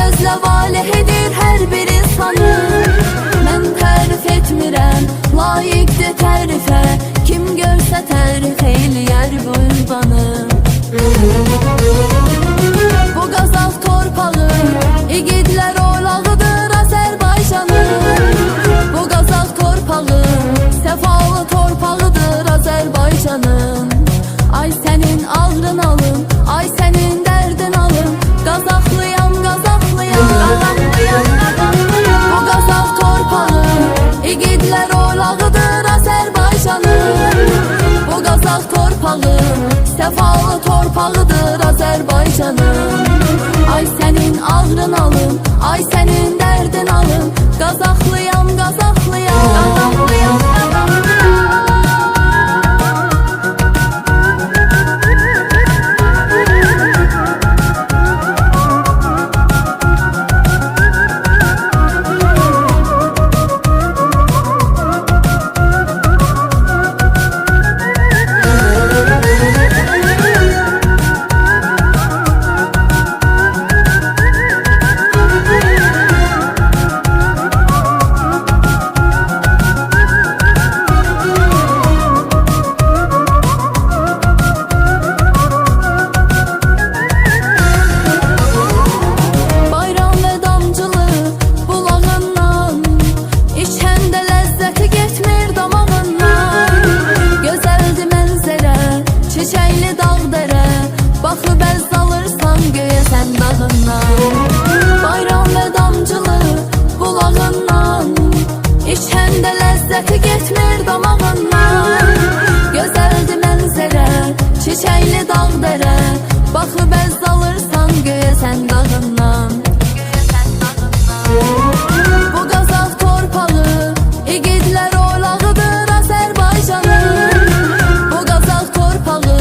gözlə valihidir hər bir insanı. Mən tərif etmirəm, layiqdir tərifə, kim görsə tərif eyləyər bu ünvanı. Bu Qazaq torpağı, igidlər oylağıdır Azərbaycanın. Bu Qazaq torpağı, səfalı torpağıdır Azərbaycanın. Ay sənin ağrın alım, ay sənin dərdin alım, Qazaqlıyam, Qazaqlıyam, Qazaqlıyam, Qazaqlıyam. Bu Qazaq torpağı, igidlər oylağıdır Azərbaycanın. Bu Qazaq torpağı, səfalı torpağıdır Azərbaycanın. Ay sənin ağrın alım, ay sənin dərdin alım, Qazaqlıyam, Qazaqlıyam, Qazaqlıyam, Qazaqlıyam. Baxıb əz alırsan göyə sən dağından. Bayram və damcılı bulağından, içəndə ləzzəti getmir damağından. Gözəldir mənzərə, çiçəkli dağ dərə, baxıb əz alırsan göyə sən dağından. Bu Qazaq torpağı, igidlər oylağıdır Azərbaycanın. Bu Qazaq torpağı,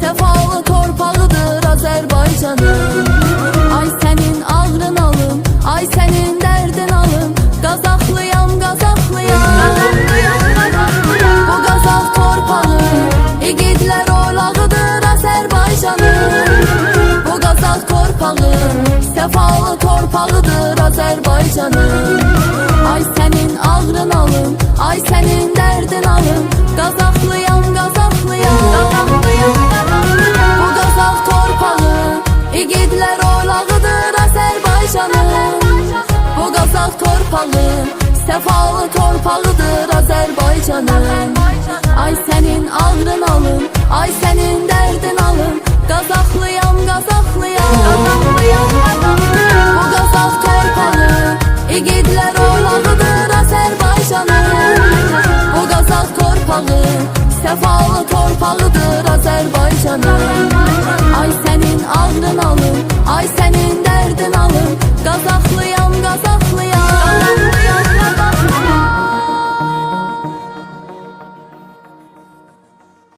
səfalı torpağıdır Azərbaycanın. Ay sənin ağrın alım, ay sənin dərdin alım, Qazaqlıyam, Qazaqlıyam, Qazaqlıyam, Qazaqlıyam. Bu Qazaq torpağı, igidlər oylağıdır Azərbaycanın. Bu Qazaq torpağı, səfalı torpağıdır Azərbaycanın. Ay sənin ağrın alım, ay sənin dərdin alım, Qazaqlıyam, Qazaqlıyam, Qazaqlıyam, Qazaqlıyam. Bu Qazaq torpağı, igidlər oylağıdır Azərbaycanın. Bu Qazaq torpağı, səfalı torpağıdır Azərbaycanın. Ay sənin ağrın alım, ay sənin dərdin alım, Qazaqlıyam, Qazaqlıyam, Qazaqlıyam, Qazaqlıyam. Bu Qazaq torpağı, igidlər oylağıdır Azərbaycanın. Bu Qazaq torpağı, səfalı torpağıdır Azərbaycanın.